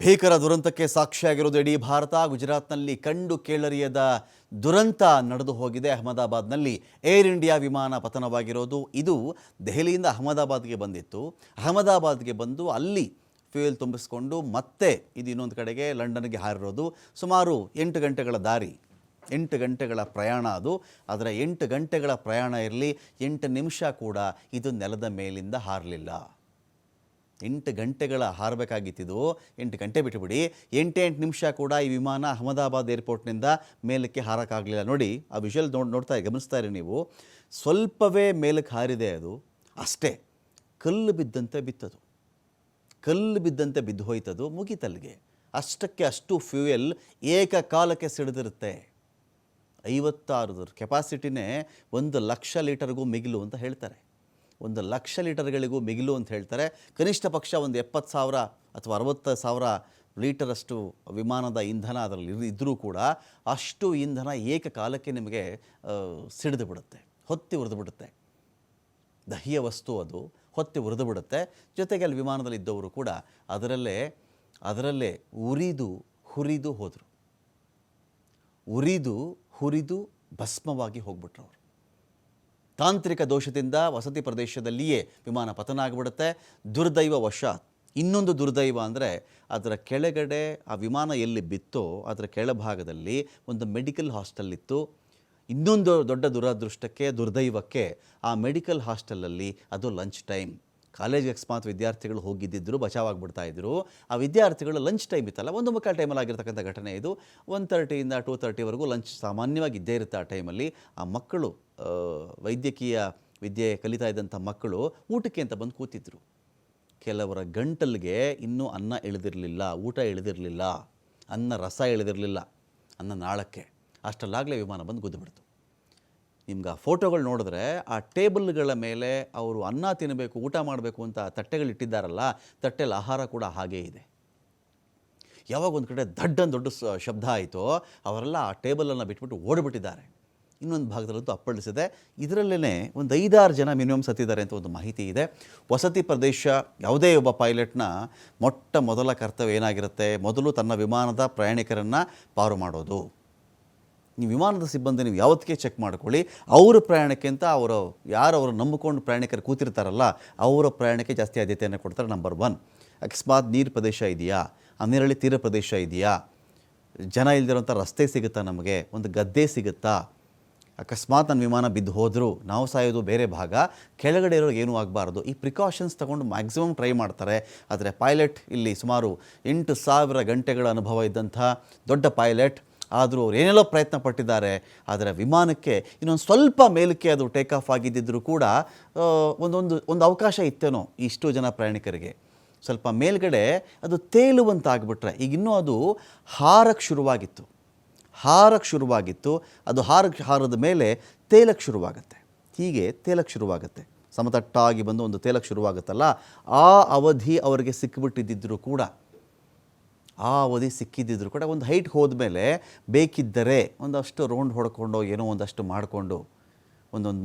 ಭೀಕರ ದುರಂತಕ್ಕೆ ಸಾಕ್ಷಿಯಾಗಿರೋದು ಇಡೀ ಭಾರತ. ಗುಜರಾತ್ನಲ್ಲಿ ಕಂಡು ಕೇಳರಿಯದ ದುರಂತ ನಡೆದು ಹೋಗಿದೆ. ಅಹಮದಾಬಾದ್ನಲ್ಲಿ ಏರ್ ಇಂಡಿಯಾ ವಿಮಾನ ಪತನವಾಗಿರೋದು. ಇದು ದೆಹಲಿಯಿಂದ ಅಹಮದಾಬಾದ್ಗೆ ಬಂದಿತ್ತು. ಅಹಮದಾಬಾದ್ಗೆ ಬಂದು ಅಲ್ಲಿ ಫ್ಯೂಯಲ್ ತುಂಬಿಸ್ಕೊಂಡು ಮತ್ತೆ ಇದು ಇನ್ನೊಂದು ಕಡೆಗೆ ಲಂಡನ್ಗೆ ಹಾರಿರೋದು. ಸುಮಾರು 8 ಗಂಟೆಗಳ ದಾರಿ, 8 ಗಂಟೆಗಳ ಪ್ರಯಾಣ ಅದು. ಆದರೆ 8 ಗಂಟೆಗಳ ಪ್ರಯಾಣ ಇರಲಿ, 8 ನಿಮಿಷ ಕೂಡ ಇದು ನೆಲದ ಮೇಲಿಂದ ಹಾರಲಿಲ್ಲ. 8 ಗಂಟೆಗಳ ಹಾರಬೇಕಾಗಿತ್ತಿದ್ದು 8 ಗಂಟೆ ಬಿಟ್ಟುಬಿಡಿ, 8 ನಿಮಿಷ ಕೂಡ ಈ ವಿಮಾನ ಅಹಮದಾಬಾದ್ ಏರ್ಪೋರ್ಟ್ನಿಂದ ಮೇಲಕ್ಕೆ ಹಾರಕ್ಕಾಗಲಿಲ್ಲ. ನೋಡಿ, ಆ ವಿಷುವಲ್ ಗಮನಿಸ್ತಾ ಇರಿ ನೀವು. ಸ್ವಲ್ಪವೇ ಮೇಲಕ್ಕೆ ಹಾರಿದೆ ಅದು, ಅಷ್ಟೇ. ಕಲ್ಲು ಬಿದ್ದಂತೆ ಬಿತ್ತದು, ಕಲ್ಲು ಬಿದ್ದಂತೆ ಬಿದ್ದು ಹೋಯ್ತದು, ಮುಗಿತಲ್ಲಿಗೆ. ಅಷ್ಟಕ್ಕೆ ಅಷ್ಟು ಫ್ಯೂಯಲ್ ಏಕಕಾಲಕ್ಕೆ ಸಿಡಿದಿರುತ್ತೆ. 56 ಕೆಪಾಸಿಟಿನೇ 1,00,000 ಲೀಟರ್ಗೂ ಮಿಗಿಲು ಅಂತ ಹೇಳ್ತಾರೆ. 1,00,000 ಲೀಟರ್ಗಳಿಗೂ ಮಿಗಿಲು ಅಂತ ಹೇಳ್ತಾರೆ. ಕನಿಷ್ಠ ಪಕ್ಷ ಒಂದು 70,000 ಅಥವಾ 60,000 ಲೀಟರಷ್ಟು ವಿಮಾನದ ಇಂಧನ ಅದರಲ್ಲಿ ಇದ್ದರೂ ಕೂಡ ಅಷ್ಟು ಇಂಧನ ಏಕಕಾಲಕ್ಕೆ ನಿಮಗೆ ಸಿಡಿದು ಬಿಡುತ್ತೆ, ಹೊತ್ತಿ ಉರಿದು ಬಿಡುತ್ತೆ. ದಹಿಯ ವಸ್ತು ಅದು, ಹೊತ್ತಿ ಉರಿದು ಬಿಡುತ್ತೆ. ಜೊತೆಗೆ ಅಲ್ಲಿ ವಿಮಾನದಲ್ಲಿ ಇದ್ದವರು ಕೂಡ ಅದರಲ್ಲೇ ಉರಿದು ಹುರಿದು ಹೋದರು. ಹುರಿದು ಭಸ್ಮವಾಗಿ ಹೋಗ್ಬಿಟ್ರು ಅವರು. ತಾಂತ್ರಿಕ ದೋಷದಿಂದ ವಸತಿ ಪ್ರದೇಶದಲ್ಲಿಯೇ ವಿಮಾನ ಪತನ ಆಗಿಬಿಡುತ್ತೆ. ದುರ್ದೈವ ವಶಾತ್. ಇನ್ನೊಂದು ದುರ್ದೈವ ಅಂದರೆ ಅದರ ಕೆಳಗಡೆ ಆ ವಿಮಾನ ಎಲ್ಲಿ ಬಿತ್ತೋ ಅದರ ಕೆಳಭಾಗದಲ್ಲಿ ಒಂದು ಮೆಡಿಕಲ್ ಹಾಸ್ಟೆಲ್ ಇತ್ತು. ಇನ್ನೊಂದು ದೊಡ್ಡ ದುರದೃಷ್ಟಕ್ಕೆ, ದುರ್ದೈವಕ್ಕೆ, ಆ ಮೆಡಿಕಲ್ ಹಾಸ್ಟೆಲಲ್ಲಿ ಅದು ಲಂಚ್ ಟೈಮ್. ಕಾಲೇಜಿಗೆ ಅಕಸ್ಮಾತ್ ವಿದ್ಯಾರ್ಥಿಗಳು ಹೋಗಿದ್ದಿದ್ರು ಬಚಾವಾಗಿಬಿಡ್ತಾ ಇದ್ದರು. ಆ ವಿದ್ಯಾರ್ಥಿಗಳು ಲಂಚ್ ಟೈಮ್ ಇತ್ತಲ್ಲ, 1:30 ಟೈಮಲ್ಲಿ ಆಗಿರ್ತಕ್ಕಂಥ ಘಟನೆ ಇದು. 1:30 to 2:30ವರೆಗೂ ಲಂಚ್ ಸಾಮಾನ್ಯವಾಗಿ ಇದ್ದೇ ಇರುತ್ತೆ. ಆ ಟೈಮಲ್ಲಿ ಆ ಮಕ್ಕಳು, ವೈದ್ಯಕೀಯ ವಿದ್ಯೆ ಕಲಿತಾ ಇದ್ದಂಥ ಮಕ್ಕಳು ಊಟಕ್ಕೆ ಅಂತ ಬಂದು ಕೂತಿದ್ರು. ಕೆಲವರ ಗಂಟಲಿಗೆ ಇನ್ನೂ ಅನ್ನ ಇಳಿದಿರಲಿಲ್ಲ, ಊಟ ಇಳಿದಿರಲಿಲ್ಲ, ಅನ್ನ ರಸ ಇಳಿದಿರಲಿಲ್ಲ, ಅನ್ನ ನಾಳಕ್ಕೆ. ಅಷ್ಟರಲ್ಲಾಗಲೇ ವಿಮಾನ ಬಂದು ಗುದ್ದುಬಿಡ್ತು. ನಿಮ್ಗೆ ಆ ಫೋಟೋಗಳು ನೋಡಿದ್ರೆ ಆ ಟೇಬಲ್ಗಳ ಮೇಲೆ ಅವರು ಅನ್ನ ತಿನ್ನಬೇಕು, ಊಟ ಮಾಡಬೇಕು ಅಂತ ತಟ್ಟೆಗಳಿಟ್ಟಿದ್ದಾರಲ್ಲ, ತಟ್ಟೆಯಲ್ಲಿ ಆಹಾರ ಕೂಡ ಹಾಗೇ ಇದೆ. ಯಾವಾಗ ಒಂದು ಕಡೆ ದೊಡ್ಡ ಶಬ್ದ ಆಯಿತೋ ಅವರೆಲ್ಲ ಆ ಟೇಬಲನ್ನು ಬಿಟ್ಬಿಟ್ಟು ಓಡಿಬಿಟ್ಟಿದ್ದಾರೆ. ಇನ್ನೊಂದು ಭಾಗದಲ್ಲಂತೂ ಅಪ್ಪಳಿಸಿದೆ. ಇದರಲ್ಲೇ ಒಂದು 5-6 ಜನ ಮಿನಿಮಮ್ ಸತ್ತಿದ್ದಾರೆ ಅಂತ ಒಂದು ಮಾಹಿತಿ ಇದೆ. ವಸತಿ ಪ್ರದೇಶ ಯಾವುದೇ ಒಬ್ಬ ಪೈಲಟ್ನ ಮೊದಲ ಕರ್ತವ್ಯ ಏನಾಗಿರುತ್ತೆ? ಮೊದಲು ತನ್ನ ವಿಮಾನದ ಪ್ರಯಾಣಿಕರನ್ನು ಪಾರು ಮಾಡೋದು. ನೀವು ವಿಮಾನದ ಸಿಬ್ಬಂದಿ ನೀವು ಯಾವತ್ತಿಗೆ ಚೆಕ್ ಮಾಡ್ಕೊಳ್ಳಿ, ಅವರ ಪ್ರಯಾಣಕ್ಕಿಂತ ಅವರು ನಂಬಿಕೊಂಡು ಪ್ರಯಾಣಿಕರು ಕೂತಿರ್ತಾರಲ್ಲ ಅವರ ಪ್ರಯಾಣಕ್ಕೆ ಜಾಸ್ತಿ ಆದ್ಯತೆಯನ್ನು ಕೊಡ್ತಾರೆ. ನಂಬರ್ 1. ಅಕಸ್ಮಾತ್ ನೀರು ಪ್ರದೇಶ ಇದೆಯಾ, ಅನೇರಳಿ ತೀರ ಪ್ರದೇಶ ಇದೆಯಾ, ಜನ ಇಲ್ದಿರೋಂಥ ರಸ್ತೆ ಸಿಗುತ್ತಾ, ನಮಗೆ ಒಂದು ಗದ್ದೆ ಸಿಗುತ್ತಾ, ಅಕಸ್ಮಾತ್ ನನ್ನ ವಿಮಾನ ಬಿದ್ದು ಹೋದರೂ ನಾವು ಸಾಯೋದು ಬೇರೆ ಭಾಗ, ಕೆಳಗಡೆ ಇರೋರಿಗೆ ಏನೂ ಆಗಬಾರ್ದು. ಈ ಪ್ರಿಕಾಷನ್ಸ್ ತಗೊಂಡು ಮ್ಯಾಕ್ಸಿಮಮ್ ಟ್ರೈ ಮಾಡ್ತಾರೆ. ಆದರೆ ಪೈಲಟ್ ಇಲ್ಲಿ ಸುಮಾರು 8,000 ಗಂಟೆಗಳ ಅನುಭವ ಇದ್ದಂಥ ದೊಡ್ಡ ಪೈಲಟ್. ಆದರೂ ಅವ್ರು ಏನೆಲ್ಲೋ ಪ್ರಯತ್ನ ಪಟ್ಟಿದ್ದಾರೆ. ಆದರೆ ವಿಮಾನಕ್ಕೆ ಇನ್ನೊಂದು ಸ್ವಲ್ಪ ಮೇಲಕ್ಕೆ ಅದು ಟೇಕ್ ಆಫ್ ಆಗಿದ್ದರೂ ಕೂಡ ಒಂದು ಅವಕಾಶ ಇತ್ತೇನೋ ಇಷ್ಟು ಜನ ಪ್ರಯಾಣಿಕರಿಗೆ. ಸ್ವಲ್ಪ ಮೇಲ್ಗಡೆ ಅದು ತೇಲುವಂತಾಗ್ಬಿಟ್ರೆ, ಈಗಿನ್ನೂ ಅದು ಹಾರಕ್ಕೆ ಶುರುವಾಗಿತ್ತು. ಅದು ಹಾರದ ಮೇಲೆ ತೇಲಕ್ಕೆ ಶುರುವಾಗುತ್ತೆ. ಹೀಗೆ ತೇಲಕ್ಕೆ ಶುರುವಾಗುತ್ತೆ, ಸಮತಟ್ಟಾಗಿ ಬಂದು ಒಂದು ತೇಲಕ್ಕೆ ಶುರುವಾಗುತ್ತಲ್ಲ, ಆ ಅವಧಿ ಅವರಿಗೆ ಸಿಕ್ಕಿಬಿಟ್ಟಿದ್ದರೂ ಕೂಡ ಒಂದು ಹೈಟ್ ಹೋದ್ಮೇಲೆ ಬೇಕಿದ್ದರೆ ಒಂದಷ್ಟು ರೌಂಡ್ ಹೊಡ್ಕೊಂಡು ಏನೋ ಒಂದಷ್ಟು ಮಾಡಿಕೊಂಡು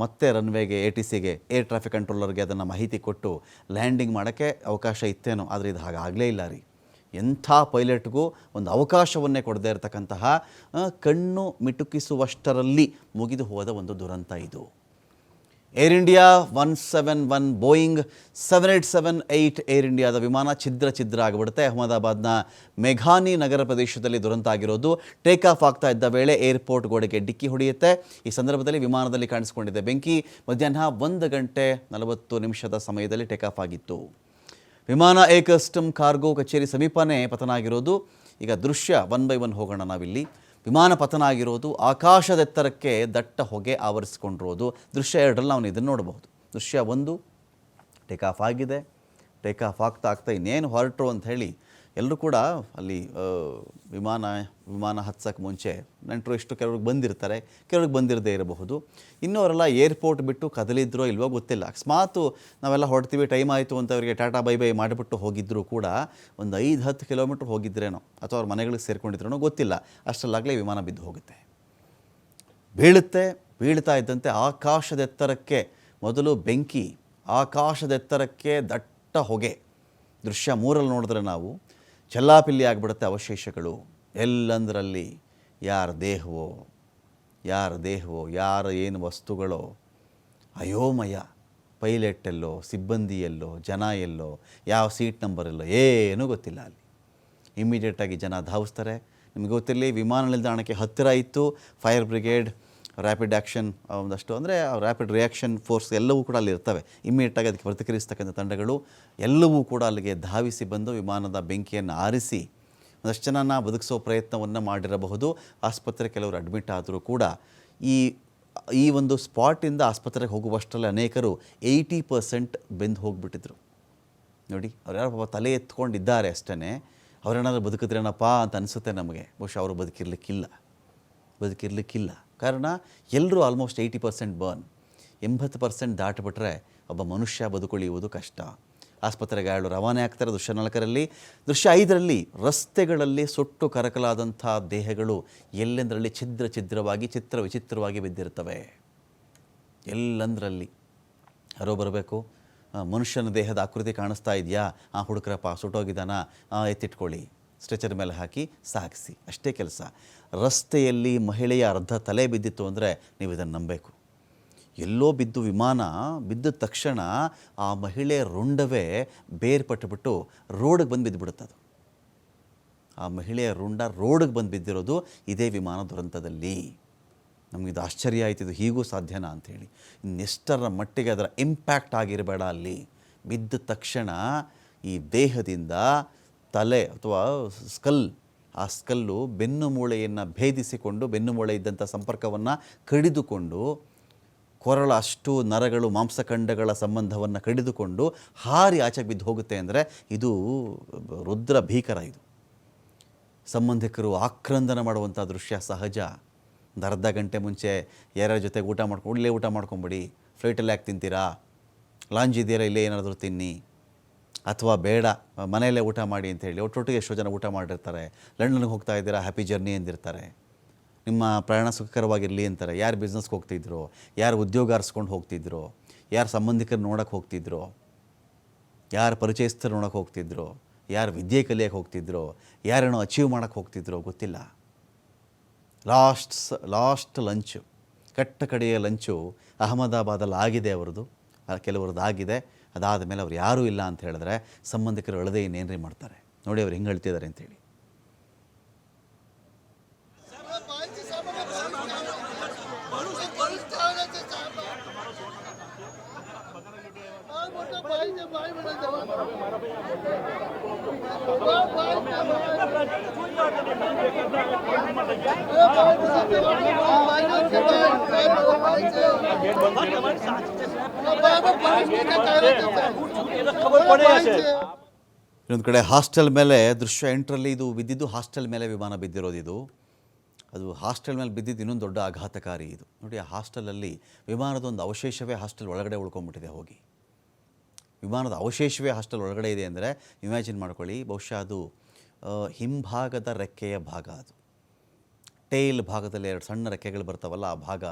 ಮತ್ತೆ ರನ್ವೇಗೆ, ATCಗೆ, ಏರ್ ಟ್ರಾಫಿಕ್ ಕಂಟ್ರೋಲರ್ಗೆ ಅದನ್ನು ಮಾಹಿತಿ ಕೊಟ್ಟು ಲ್ಯಾಂಡಿಂಗ್ ಮಾಡೋಕ್ಕೆ ಅವಕಾಶ ಇತ್ತೇನೋ. ಆದರೆ ಇದು ಹಾಗಾಗಲೇ ಇಲ್ಲ ರೀ. ಎಂಥ ಪೈಲಟ್ಗೂ ಒಂದು ಅವಕಾಶವನ್ನೇ ಕೊಡದೇ ಇರತಕ್ಕಂತಹ, ಕಣ್ಣು ಮಿಟುಕಿಸುವಷ್ಟರಲ್ಲಿ ಮುಗಿದು ಹೋದ ಒಂದು ದುರಂತ ಇದು. ಏರ್ ಇಂಡಿಯಾ 171 ಬೋಯಿಂಗ್ 787-8 ಏರ್ ಇಂಡಿಯಾದ ವಿಮಾನ ಛಿದ್ರ ಆಗಿಬಿಡುತ್ತೆ. ಅಹಮದಾಬಾದ್ನ ಮೇಘಾನಿ ನಗರ ಪ್ರದೇಶದಲ್ಲಿ ದುರಂತ ಆಗಿರೋದು. ಟೇಕ್ ಆಫ್ ಆಗ್ತಾ ಇದ್ದ ವೇಳೆ ಏರ್ಪೋರ್ಟ್ ಗೋಡೆಗೆ ಡಿಕ್ಕಿ ಹೊಡೆಯುತ್ತೆ. ಈ ಸಂದರ್ಭದಲ್ಲಿ ವಿಮಾನದಲ್ಲಿ ಕಾಣಿಸಿಕೊಂಡಿದೆ ಬೆಂಕಿ. ಮಧ್ಯಾಹ್ನ 1:40 ಸಮಯದಲ್ಲಿ ಟೇಕ್ ಆಫ್ ಆಗಿತ್ತು. ವಿಮಾನ ಏರ್ ಕಸ್ಟಮ್ ಕಾರ್ಗೋ ಕಚೇರಿ ಸಮೀಪನೇ ಪತನ ಆಗಿರೋದು. ಈಗ ದೃಶ್ಯ 1 by 1 ಹೋಗೋಣ ನಾವಿಲ್ಲಿ. ವಿಮಾನ ಪತನ ಆಗಿರೋದು, ಆಕಾಶದೆತ್ತರಕ್ಕೆ ದಟ್ಟ ಹೊಗೆ ಆವರಿಸಿಕೊಂಡಿರೋದು. ದೃಶ್ಯ 2ರಲ್ಲಿ ನಾವು ಇದನ್ನು ನೋಡಬಹುದು. ದೃಶ್ಯ 1 ಟೇಕ್ ಆಫ್ ಆಗಿದೆ. ಟೇಕ್ ಆಫ್ ಆಗ್ತಾ ಇನ್ನೇನು ಹೊರಟರು ಅಂತ ಹೇಳಿ ಎಲ್ಲರೂ ಕೂಡ ಅಲ್ಲಿ ವಿಮಾನ ಹತ್ಸೋಕ್ಕೆ ಮುಂಚೆ ನೆಂಟರು ಇಷ್ಟು ಕೆಲವ್ರಿಗೆ ಬಂದಿರ್ತಾರೆ, ಕೆಲವ್ರಿಗೆ ಬಂದಿರದೇ ಇರಬಹುದು. ಇನ್ನವರೆಲ್ಲ ಏರ್ಪೋರ್ಟ್ ಬಿಟ್ಟು ಕದಲಿದ್ರೋ ಇಲ್ವೋ ಗೊತ್ತಿಲ್ಲ. ಅಕಸ್ಮಾತು ನಾವೆಲ್ಲ ಹೊರಡ್ತೀವಿ, ಟೈಮ್ ಆಯಿತು ಅಂತ ಅವರಿಗೆ ಟಾಟಾ ಬೈ ಮಾಡಿಬಿಟ್ಟು ಹೋಗಿದ್ದರೂ ಕೂಡ ಒಂದು 5-10 ಕಿಲೋಮೀಟ್ರ್ ಹೋಗಿದ್ರೇನೋ ಅಥವಾ ಅವ್ರ ಮನೆಗಳಿಗೆ ಸೇರ್ಕೊಂಡಿದ್ರೇನೋ ಗೊತ್ತಿಲ್ಲ. ಅಷ್ಟರಲ್ಲಾಗಲೇ ವಿಮಾನ ಬಿದ್ದು ಹೋಗುತ್ತೆ. ಬೀಳ್ತಾ ಇದ್ದಂತೆ ಆಕಾಶದೆತ್ತರಕ್ಕೆ ಮೊದಲು ಬೆಂಕಿ, ಆಕಾಶದೆತ್ತರಕ್ಕೆ ದಟ್ಟ ಹೊಗೆ. ದೃಶ್ಯ 3ರಲ್ಲಿ ನೋಡಿದ್ರೆ ನಾವು ಚೆಲ್ಲಾಪಿಲ್ಲಿ ಆಗಿಬಿಡುತ್ತೆ ಅವಶೇಷಗಳು. ಎಲ್ಲಂದರಲ್ಲಿ ಯಾರ ದೇಹವೋ ಯಾರ ಏನು ವಸ್ತುಗಳೋ, ಅಯೋಮಯ. ಪೈಲಟ್ ಎಲ್ಲೋ, ಸಿಬ್ಬಂದಿ ಎಲ್ಲೋ, ಜನ ಎಲ್ಲೋ, ಯಾವ ಸೀಟ್ ನಂಬರ್ ಎಲ್ಲೋ ಏನೂ ಗೊತ್ತಿಲ್ಲ. ಅಲ್ಲಿ ಇಮ್ಮಿಡಿಯೇಟಾಗಿ ಜನ ಧಾವಿಸ್ತಾರೆ. ನಿಮಗೆ ಗೊತ್ತಿರಲಿ, ವಿಮಾನ ನಿಲ್ದಾಣಕ್ಕೆ ಹತ್ತಿರ ಇತ್ತು. ಫೈರ್ ಬ್ರಿಗೇಡ್, ರ್ಯಾಪಿಡ್ ಆ್ಯಕ್ಷನ್ ಒಂದಷ್ಟು ಅಂದರೆ ರ್ಯಾಪಿಡ್ ರಿಯಾಕ್ಷನ್ ಫೋರ್ಸ್ ಎಲ್ಲವೂ ಕೂಡ ಅಲ್ಲಿ ಇರ್ತವೆ. ಇಮ್ಮಿಡಿಯೇಟಾಗಿ ಅದಕ್ಕೆ ಪ್ರತಿಕ್ರಿಯಿಸ್ತಕ್ಕಂಥ ತಂಡಗಳು ಎಲ್ಲವೂ ಕೂಡ ಅಲ್ಲಿಗೆ ಧಾವಿಸಿ ಬಂದು ವಿಮಾನದ ಬೆಂಕಿಯನ್ನು ಆರಿಸಿ ಒಂದಷ್ಟು ಜನನ ಬದುಕಿಸೋ ಪ್ರಯತ್ನವನ್ನು ಮಾಡಿರಬಹುದು. ಆಸ್ಪತ್ರೆ ಕೆಲವರು ಅಡ್ಮಿಟ್ ಆದರೂ ಕೂಡ ಈ ಒಂದು ಸ್ಪಾಟಿಂದ ಆಸ್ಪತ್ರೆಗೆ ಹೋಗುವಷ್ಟರಲ್ಲಿ ಅನೇಕರು 80% ಬೆಂದು ಹೋಗಿಬಿಟ್ಟಿದ್ರು. ನೋಡಿ, ಅವ್ರು ಯಾರೋ ಪಾಪ ತಲೆ ಎತ್ಕೊಂಡಿದ್ದಾರೆ ಅಷ್ಟೇ. ಅವರೇನಾದರೂ ಬದುಕಿದ್ರೇನಪ್ಪ ಅಂತ ಅನಿಸುತ್ತೆ ನಮಗೆ. ಬಹುಶಃ ಅವರು ಬದುಕಿರಲಿಕ್ಕಿಲ್ಲ. ಕಾರಣ ಎಲ್ಲರೂ ಆಲ್ಮೋಸ್ಟ್ 80% ಬರ್ನ್. 80% ದಾಟಿಬಿಟ್ರೆ ಒಬ್ಬ ಮನುಷ್ಯ ಬದುಕುಳಿಯುವುದು ಕಷ್ಟ. ಆಸ್ಪತ್ರೆಗೆ ಗಾಯಾಳು ರವಾನೆ ಆಗ್ತಾರೆ. ದೃಶ್ಯ 4ರಲ್ಲಿ. ದೃಶ್ಯ 5ರಲ್ಲಿ ರಸ್ತೆಗಳಲ್ಲಿ ಸುಟ್ಟು ಕರಕಲಾದಂಥ ದೇಹಗಳು ಎಲ್ಲೆಂದರಲ್ಲಿ ಛಿದ್ರವಾಗಿ ವಿಚಿತ್ರವಾಗಿ ಬಿದ್ದಿರ್ತವೆ. ಎಲ್ಲಂದರಲ್ಲಿ ಯಾರೋ ಬರಬೇಕು, ಮನುಷ್ಯನ ದೇಹದ ಆಕೃತಿ ಕಾಣಿಸ್ತಾ ಇದೆಯಾ, ಹುಡುಕ್ರಪ್ಪ ಸುಟ್ಟೋಗಿದ್ದಾನ, ಎತ್ತಿಟ್ಕೊಳ್ಳಿ, ಸ್ಟ್ರೆಚರ್ ಮೇಲೆ ಹಾಕಿ ಸಾಗಿಸಿ, ಅಷ್ಟೇ ಕೆಲಸ. ರಸ್ತೆಯಲ್ಲಿ ಮಹಿಳೆಯ ಅರ್ಧ ತಲೆ ಬಿದ್ದಿತ್ತು ಅಂದರೆ ನೀವು ಇದನ್ನು ನಂಬಬೇಕು. ಎಲ್ಲೋ ಬಿದ್ದು ವಿಮಾನ ಬಿದ್ದ ತಕ್ಷಣ ಆ ಮಹಿಳೆ ರುಂಡವೇ ಬೇರ್ಪಟ್ಟುಬಿಟ್ಟು ರೋಡಿಗೆ ಬಂದು ಬಿದ್ದುಬಿಡುತ್ತದು. ಆ ಮಹಿಳೆಯ ರುಂಡ ರೋಡಿಗೆ ಬಂದು ಬಿದ್ದಿರೋದು ಇದೇ ವಿಮಾನ ದುರಂತದಲ್ಲಿ. ನಮಗಿದು ಆಶ್ಚರ್ಯ ಆಯ್ತು, ಇದು ಹೀಗೂ ಸಾಧ್ಯನಾ ಅಂಥೇಳಿ. ಇನ್ನೆಷ್ಟರ ಮಟ್ಟಿಗೆ ಅದರ ಇಂಪ್ಯಾಕ್ಟ್ ಆಗಿರಬೇಡ. ಅಲ್ಲಿ ಬಿದ್ದ ತಕ್ಷಣ ಈ ದೇಹದಿಂದ ತಲೆ ಅಥವಾ ಆ ಸ್ಕಲ್ಲು ಬೆನ್ನು ಮೂಳೆಯನ್ನು ಭೇದಿಸಿಕೊಂಡು, ಬೆನ್ನು ಮೂಳೆ ಇದ್ದಂಥ ಸಂಪರ್ಕವನ್ನು ಕಡಿದುಕೊಂಡು, ಕೊರಳ ಅಷ್ಟು ನರಗಳು ಮಾಂಸಖಂಡಗಳ ಸಂಬಂಧವನ್ನು ಕಡಿದುಕೊಂಡು ಹಾರಿ ಆಚೆಗೆ ಬಿದ್ದು ಹೋಗುತ್ತೆ ಅಂದರೆ ಇದು ರುದ್ರ ಭೀಕರ. ಇದು ಸಂಬಂಧಿಕರು ಆಕ್ರಂದನ ಮಾಡುವಂಥ ದೃಶ್ಯ ಸಹಜ. ಒಂದು ಅರ್ಧ ಗಂಟೆ ಮುಂಚೆ ಯಾರ್ಯಾರ ಜೊತೆಗೆ ಇಲ್ಲೇ ಊಟ ಮಾಡ್ಕೊಂಬಿಡಿ, ಫ್ಲೈಟಲ್ಲಿ ಯಾಕೆ ತಿಂತೀರಾ, ಲಾಂಜ್ ಇದೆಯಲ್ಲ ಇಲ್ಲೇ ಏನಾದರೂ ತಿನ್ನಿ, ಅಥವಾ ಬೇಡ ಮನೆಯಲ್ಲೇ ಊಟ ಮಾಡಿ ಅಂತೇಳಿ ಒಟ್ಟೊಟ್ಟಿಗೆ ಎಷ್ಟೋ ಜನ ಊಟ ಮಾಡಿರ್ತಾರೆ. ಲಂಡನ್ಗೆ ಹೋಗ್ತಾ ಇದ್ದೀರಾ, ಹ್ಯಾಪಿ ಜರ್ನಿ ಎಂದಿರ್ತಾರೆ. ನಿಮ್ಮ ಪ್ರಯಾಣ ಸುಖಕರವಾಗಿರಲಿ ಅಂತಾರೆ. ಯಾರು ಬಿಸ್ನೆಸ್ಗೆ ಹೋಗ್ತಿದ್ರು, ಯಾರು ಉದ್ಯೋಗ ಆರಿಸ್ಕೊಂಡು ಹೋಗ್ತಿದ್ರು, ಯಾರು ಸಂಬಂಧಿಕರು ನೋಡೋಕ್ಕೆ ಹೋಗ್ತಿದ್ರು, ಯಾರು ಪರಿಚಯಸ್ಥರು ನೋಡೋಕ್ಕೆ ಹೋಗ್ತಿದ್ರು, ಯಾರು ವಿದ್ಯೆ ಕಲಿಯೋಕ್ಕೆ ಹೋಗ್ತಿದ್ರು, ಯಾರೇನೋ ಅಚೀವ್ ಮಾಡೋಕ್ಕೆ ಹೋಗ್ತಿದ್ರು ಗೊತ್ತಿಲ್ಲ. ಲಾಸ್ಟ್ ಲಂಚು, ಕಡೆಯ ಲಂಚು ಅಹಮದಾಬಾದಲ್ಲಿ ಆಗಿದೆ ಅವ್ರದ್ದು, ಕೆಲವ್ರದ್ದು ಆಗಿದೆ. ಅದಾದ ಮೇಲೆ ಅವ್ರು ಯಾರೂ ಇಲ್ಲ ಅಂತ ಹೇಳಿದ್ರೆ ಸಂಬಂಧಿಕರು ಅಳದೆ ಇನ್ನೇನ್ರಿ ಮಾಡ್ತಾರೆ. ನೋಡಿ ಅವ್ರು ಹೆಂಗೆ ಹೇಳ್ತಿದ್ದಾರೆ ಅಂತೇಳಿ. ಇನ್ನೊಂದು ಕಡೆ ಹಾಸ್ಟೆಲ್ ಮೇಲೆ ದೃಶ್ಯ 8ರಲ್ಲಿ ಇದು ಬಿದ್ದಿದ್ದು. ಹಾಸ್ಟೆಲ್ ಮೇಲೆ ವಿಮಾನ ಬಿದ್ದಿರೋದು ಇದು. ಅದು ಹಾಸ್ಟೆಲ್ ಮೇಲೆ ಬಿದ್ದಿದ್ದು ಇನ್ನೊಂದು ದೊಡ್ಡ ಆಘಾತಕಾರಿ ಇದು. ನೋಡಿ, ಆ ಹಾಸ್ಟೆಲಲ್ಲಿ ವಿಮಾನದ ಒಂದು ಅವಶೇಷವೇ ಹಾಸ್ಟೆಲ್ ಒಳಗಡೆ ಉಳ್ಕೊಂಡ್ಬಿಟ್ಟಿದೆ. ಹೋಗಿ ವಿಮಾನದ ಅವಶೇಷವೇ ಹಾಸ್ಟೆಲ್ ಒಳಗಡೆ ಇದೆ ಅಂದರೆ ಇಮ್ಯಾಜಿನ್ ಮಾಡ್ಕೊಳ್ಳಿ. ಬಹುಶಃ ಅದು ಹಿಂಭಾಗದ ರೆಕ್ಕೆಯ ಭಾಗ, ಅದು ಟೇಲ್ ಭಾಗದಲ್ಲಿ 2 ಸಣ್ಣ ರೆಕ್ಕೆಗಳು ಬರ್ತಾವಲ್ಲ, ಆ ಭಾಗ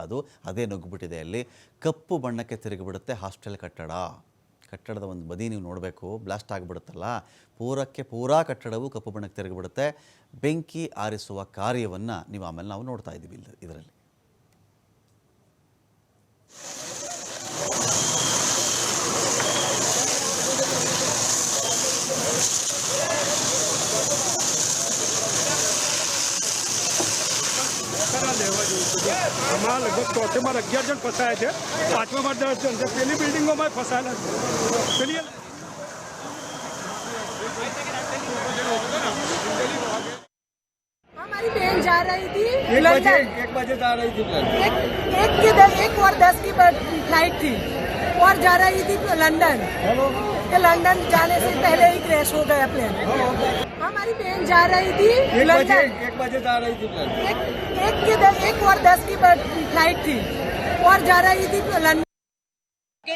ಅದೇ ನುಗ್ಗಿಬಿಟ್ಟಿದೆ. ಅಲ್ಲಿ ಕಪ್ಪು ಬಣ್ಣಕ್ಕೆ ತಿರುಗಿಬಿಡುತ್ತೆ ಹಾಸ್ಟೆಲ್ ಕಟ್ಟಡದ ಒಂದು ಬದಿ ನೀವು ನೋಡಬೇಕು, ಬ್ಲಾಸ್ಟ್ ಆಗಿಬಿಡುತ್ತಲ್ಲ, ಪೂರಾ ಕಟ್ಟಡವು ಕಪ್ಪು ಬಣ್ಣಕ್ಕೆ ತಿರುಗಿಬಿಡುತ್ತೆ. ಬೆಂಕಿ ಆರಿಸುವ ಕಾರ್ಯವನ್ನು ಆಮೇಲೆ ನಾವು ನೋಡ್ತಾ ಇದ್ದೀವಿ ಇದರಲ್ಲಿ. हमारा लगभग चौथे बार 11 जन फंसाए थे, 5वां बार 10 जन। जब पहली बिल्डिंगों में फंसाया चलिए। हमारी बहन जा रही थी 1 बजे जा रही थी। 1:10 की फ्लाइट थी और जा रही थी लंदन। लंदन जाने से पहले ही क्रैश हो गया प्लेन। हमारी बहन जा रही थी 1 बजे जा रही थी। 1:10 की फ्लाइट थी और जा रही थी लंदन।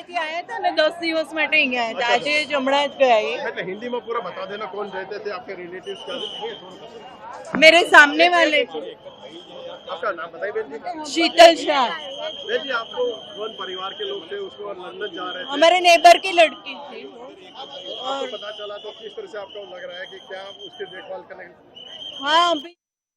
અહીંયાથી આયા હતા ને 10 દિવસ માટે અહીંયા આયા હતા. આજે જ હમણાં જ ગયા એ. એટલે હિન્દીમાં પૂરા बता देना कौन रहते थे आपके रिलेटिव्स का मेरे सामने वाले आपका नाम बताइए बहन जी शीतल शाह बहन जी आपको कौन परिवार के लोग थे उसको लंदन जा रहे थे हमारे नेबर की लड़की थी आपको पता चला तो किस तरह से आपको लग रहा है कि क्या उसकी देखभाल करने हाँ अभी